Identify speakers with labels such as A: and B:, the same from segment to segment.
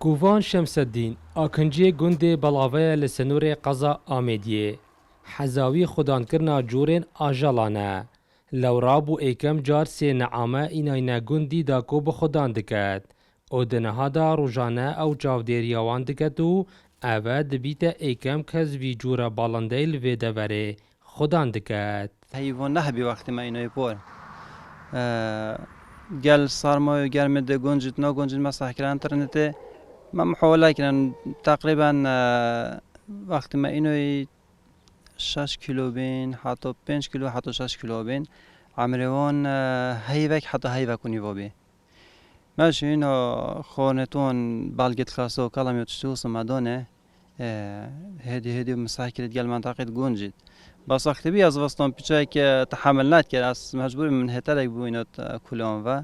A: کوڤان شەمسەدین ئاکنجیە گوندێ بەڵاوەیە لە سنوورێ قەزا ئامێدیێ حەزاوی خودانکردنا جوورێن ئاژەڵانە لەورابوو ئێکەم جار سێ نەعامە ئیناینە گوندی دا کۆ بە خودان دکەت ئۆ دنەهادا ڕۆژانە ئەو چاودێریاوان دکەت و ئەوە دبیتە ئێکەم کەس وی جوورە باڵندەی لڤێ دەڤەرێ خودان دکەت
B: هیوان نهبی وقتی ما اینوی پور گل سرمایه گرمده گنجید نا گنجید مسح کردن اینترنته ما محاوله کردن تقریبا وقتی ما اینوی 6 کیلو بین حتی 5 کیلو حتی 6 کیلو بین عمروان هیوک حتی هیوکونی وابی ماشي اینو خونتون بالگت خاصو کلامی تشتوس مدانه هدی مسح کرد گل منطقه گنجید بس وقتی بی از وستان پیچه که تحمل نکرد از مجبور من هترک بوینات کلام و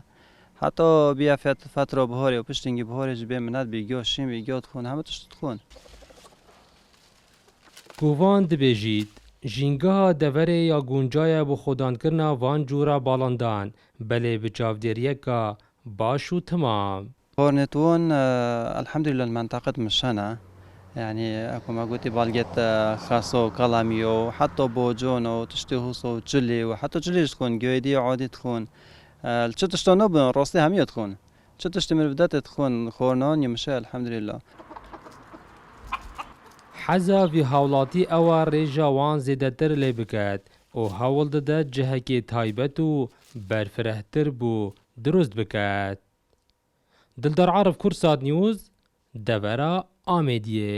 B: حتی بیا فتره بهاری و پشتینگی بهاری جبه منات بیگیو شیم بیگیو تخون همه تشت تخون
A: کوڤان دبێژیت ژینگەها دەڤەرێ یا گونجایە بۆ خۆدانکردنا وان جوورە باڵندان بەلێ بچاودێریەکە باش و تمام
B: خورنتون الحمدلله المنطقة مشانة يعني اكو ما قلتي بالجت خاصو كلاميو حتى بوجونو تشتهوسو جلي وحتى جلي تكون جويدي عادي تكون الشتشتو بن راسي هم تكون شتشت من بدات تكون خورنان يمشي الحمد لله
A: حەزا وی هاوڵاتی ئەوە ڕێژە وان زێدەتر لێ بکات و هەوڵ دەدات جەهەکێ تایبەت و بەرفرەهتر بوو دروست بکات. دلدار عارف کورسات نیوز دەڤەرە ئامێدیێ